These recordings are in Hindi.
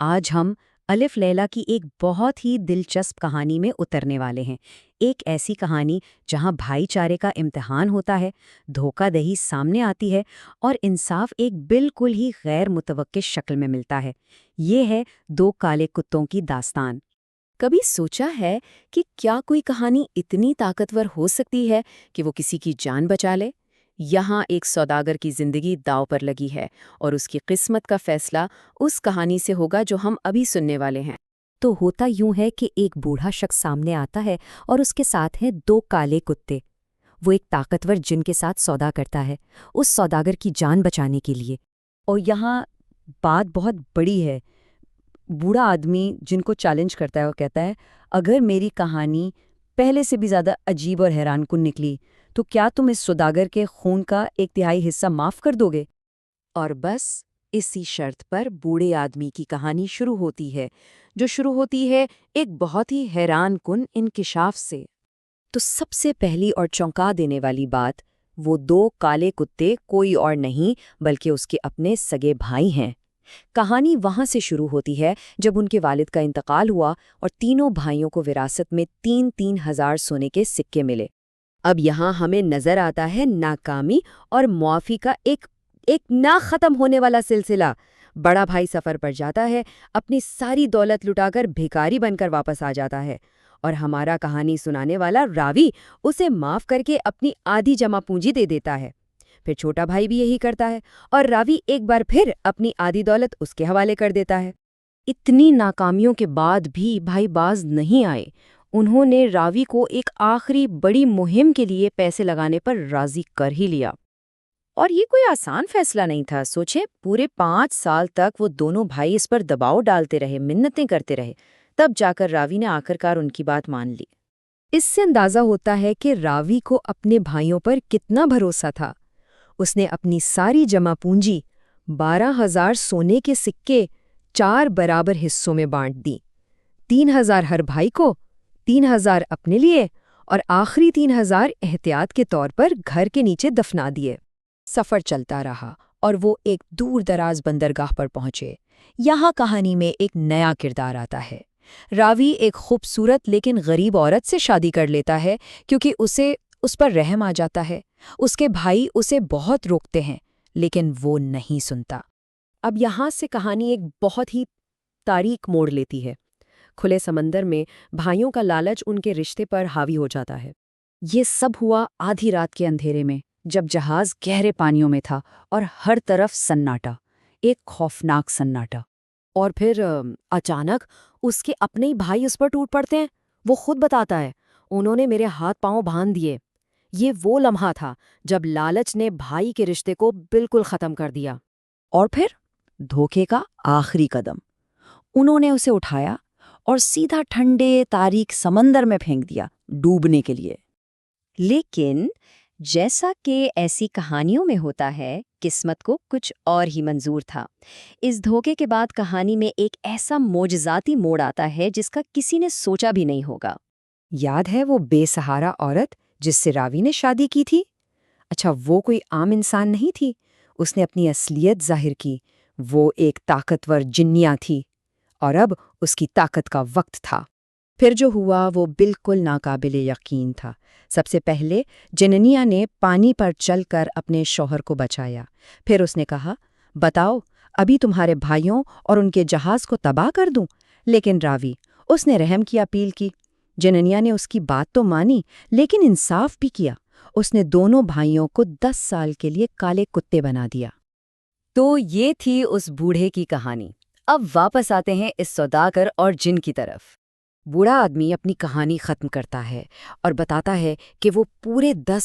आज हम अलिफ लैला की एक बहुत ही दिलचस्प कहानी में उतरने वाले हैं। एक ऐसी कहानी जहां भाईचारे का इम्तिहान होता है, धोखाधड़ी सामने आती है और इंसाफ एक बिल्कुल ही गैर मुतवक्किल शक्ल में मिलता है। ये है दो काले कुत्तों की दास्तान। कभी सोचा है कि क्या कोई कहानी इतनी ताकतवर हो सकती है कि वो किसी की जान बचा ले? यहाँ एक सौदागर की जिंदगी दांव पर लगी है और उसकी किस्मत का फैसला उस कहानी से होगा जो हम अभी सुनने वाले हैं। तो होता यूं है कि एक बूढ़ा शख्स सामने आता है और उसके साथ हैं दो काले कुत्ते। वो एक ताकतवर जिन के साथ सौदा करता है, उस सौदागर की जान बचाने के लिए। और यहाँ बात बहुत बड़ी है। बूढ़ा आदमी जिनको चैलेंज करता है वो कहता है, अगर मेरी कहानी पहले से भी ज़्यादा अजीब और हैरानकुन निकली तो क्या तुम इस सौदागर के खून का 1/3 हिस्सा माफ़ कर दोगे? और बस इसी शर्त पर बूढ़े आदमी की कहानी शुरू होती है, जो शुरू होती है एक बहुत ही हैरानकुन इंकिशाफ से। तो सबसे पहली और चौंका देने वाली बात, वो दो काले कुत्ते कोई और नहीं बल्कि उसके अपने सगे भाई हैं। कहानी वहां से शुरू होती है जब उनके वालिद का इंतकाल हुआ और तीनों भाइयों को विरासत में 3-3 हजार सोने के सिक्के मिले। अब यहाँ हमें नजर आता है नाकामी और मुआफी का एक एक ना खत्म होने वाला सिलसिला। बड़ा भाई सफर पर जाता है, अपनी सारी दौलत लुटाकर भिखारी बनकर वापस आ जाता है और हमारा कहानी सुनाने वाला रावी उसे माफ करके अपनी आधी जमा पूंजी दे देता है। फिर छोटा भाई भी यही करता है और रावी एक बार फिर अपनी आधी दौलत उसके हवाले कर देता है। इतनी नाकामियों के बाद भी भाई बाज नहीं आए। उन्होंने रावी को एक आखिरी बड़ी मुहिम के लिए पैसे लगाने पर राजी कर ही लिया। और ये कोई आसान फैसला नहीं था। सोचे, पूरे 5 साल तक वो दोनों भाई इस पर दबाव डालते रहे, मिन्नतें करते रहे, तब जाकर रावी ने आखिरकार उनकी बात मान ली। इससे अंदाजा होता है कि रावी को अपने भाइयों पर कितना भरोसा था। उसने अपनी सारी जमा पूंजी 12,000 सोने के सिक्के 4 बराबर हिस्सों में बांट दी। 3,000 हर भाई को, 3,000 अपने लिए और आखिरी 3,000 एहतियात के तौर पर घर के नीचे दफना दिए। सफर चलता रहा और वो एक दूर दराज बंदरगाह पर पहुंचे। यहाँ कहानी में एक नया किरदार आता है। रावी एक खूबसूरत लेकिन गरीब औरत से शादी कर लेता है क्योंकि उसे उस पर रहम आ जाता है। उसके भाई उसे बहुत रोकते हैं लेकिन वो नहीं सुनता। अब यहाँ से कहानी एक बहुत ही तारीक मोड़ लेती है। खुले समंदर में भाइयों का लालच उनके रिश्ते पर हावी हो जाता है। ये सब हुआ आधी रात के अंधेरे में, जब जहाज गहरे पानियों में था और हर तरफ सन्नाटा, एक खौफनाक सन्नाटा। और फिर अचानक उसके अपने ही भाई उस पर टूट पड़ते हैं। वो खुद बताता है, उन्होंने मेरे हाथ पांव बांध दिए। ये वो लम्हा था जब लालच ने भाई के रिश्ते को बिल्कुल खत्म कर दिया। और फिर धोखे का आखिरी कदम, उन्होंने उसे उठाया और सीधा ठंडे तारीक समंदर में फेंक दिया, डूबने के लिए। लेकिन जैसा कि ऐसी कहानियों में होता है, किस्मत को कुछ और ही मंजूर था। इस धोखे के बाद कहानी में एक ऐसा मोजज़ाती मोड़ आता है जिसका किसी ने सोचा भी नहीं होगा। याद है वो बेसहारा औरत जिससे रावी ने शादी की थी? अच्छा, वो कोई आम इंसान नहीं थी। उसने अपनी असलियत जाहिर की। वो एक ताकतवर जिन्निया थी और अब उसकी ताकत का वक्त था। फिर जो हुआ वो बिल्कुल नाकाबिले यकीन था। सबसे पहले जिन्निया ने पानी पर चलकर अपने शौहर को बचाया। फिर उसने कहा, बताओ, अभी तुम्हारे भाइयों और उनके जहाज को तबाह कर दूं? लेकिन रावी, उसने रहम की अपील की। जिन्निया ने उसकी बात तो मानी लेकिन इंसाफ भी किया। उसने दोनों भाइयों को 10 साल के लिए काले कुत्ते बना दिया। तो ये थी उस बूढ़े की कहानी। अब वापस आते हैं इस सौदागर और जिन की तरफ। बूढ़ा आदमी अपनी कहानी खत्म करता है और बताता है कि वो पूरे 10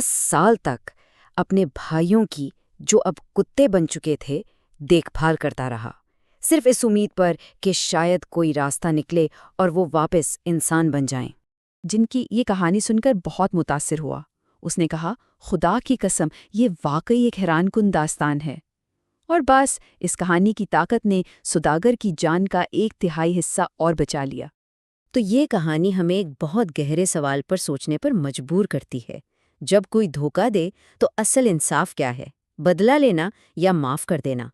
साल तक अपने भाइयों की, जो अब कुत्ते बन चुके थे, देखभाल करता रहा, सिर्फ इस उम्मीद पर कि शायद कोई रास्ता निकले और वो वापस इंसान बन जाएं। जिनकी ये कहानी सुनकर बहुत मुतासिर हुआ। उसने कहा, खुदा की कसम, ये वाकई एक हैरानकुन दास्तान है। और बस इस कहानी की ताकत ने सौदागर की जान का 1/3 हिस्सा और बचा लिया। तो ये कहानी हमें एक बहुत गहरे सवाल पर सोचने पर मजबूर करती है। जब कोई धोखा दे तो असल इंसाफ क्या है? बदला लेना या माफ कर देना?